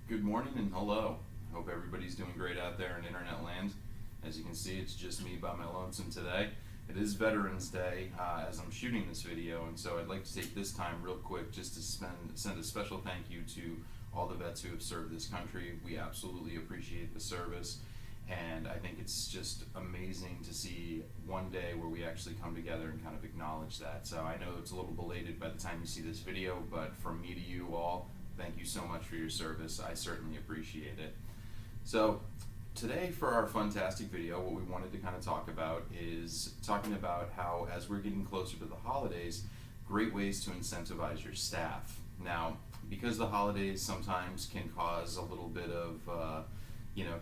Good morning and hello. Hope everybody's doing great out there in internet land. As you can see, it's just me by my lonesome today. It is Veterans Day as I'm shooting this video, and so I'd like to take this time real quick just to send a special thank you to all the vets who have served this country. We absolutely appreciate the service, and I think it's just amazing to see one day where we actually come together and kind of acknowledge that. So I know it's a little belated by the time you see this video, but from me to you all, thank you so much for your service. I certainly appreciate it. So today for our Funtastic video, what we wanted to kind of talk about is talking about how, as we're getting closer to the holidays, great ways to incentivize your staff. Now, because the holidays sometimes can cause a little bit of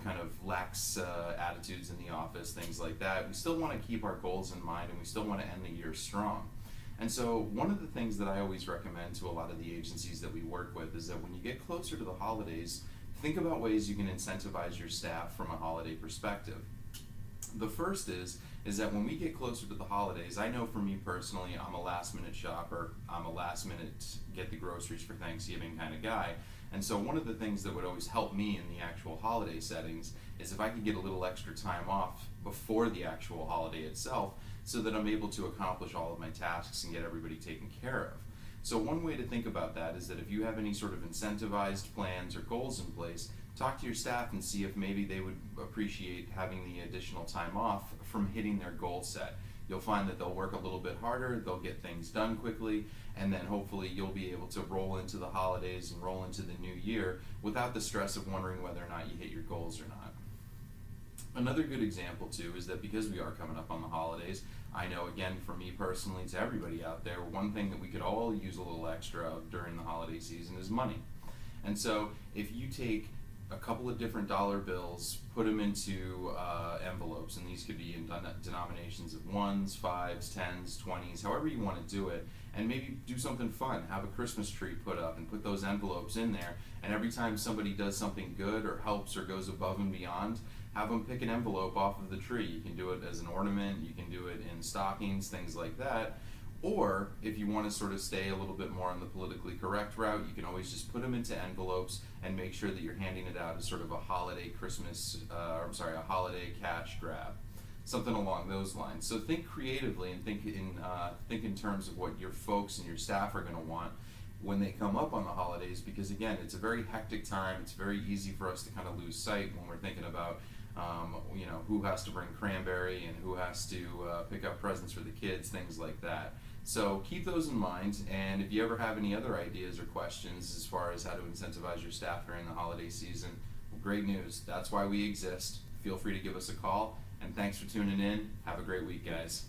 kind of lax attitudes in the office, things like that, we still want to keep our goals in mind and we still want to end the year strong. And so one of the things that I always recommend to a lot of the agencies that we work with is that when you get closer to the holidays, think about ways you can incentivize your staff from a holiday perspective. The first is that when we get closer to the holidays, I know for me personally, I'm a last minute shopper. I'm a last minute get the groceries for Thanksgiving kind of guy. And so one of the things that would always help me in the actual holiday settings is if I could get a little extra time off before the actual holiday itself so that I'm able to accomplish all of my tasks and get everybody taken care of. So one way to think about that is that if you have any sort of incentivized plans or goals in place, talk to your staff and see if maybe they would appreciate having the additional time off from hitting their goal set. You'll find that they'll work a little bit harder, they'll get things done quickly, and then hopefully you'll be able to roll into the holidays and roll into the new year without the stress of wondering whether or not you hit your goals or not. Another good example too is that because we are coming up on the holidays, I know again for me personally, to everybody out there, one thing that we could all use a little extra of during the holiday season is money. And so if you take a couple of different dollar bills, put them into envelopes, and these could be in denominations of ones, fives, tens, 20s, however you want to do it, and maybe do something fun. Have a Christmas tree put up and put those envelopes in there, and every time somebody does something good or helps or goes above and beyond, have them pick an envelope off of the tree. You can do it as an ornament, you can do it in stockings, things like that. Or if you want to sort of stay a little bit more on the politically correct route, you can always just put them into envelopes and make sure that you're handing it out as sort of a holiday a holiday cash grab, something along those lines. So think creatively and think in terms of what your folks and your staff are going to want when they come up on the holidays, because again, it's a very hectic time. It's very easy for us to kind of lose sight when we're thinking about who has to bring cranberry and who has to pick up presents for the kids, things like that. So keep those in mind, and if you ever have any other ideas or questions as far as how to incentivize your staff during the holiday season, well, great news. That's why we exist. Feel free to give us a call, and thanks for tuning in. Have a great week, guys.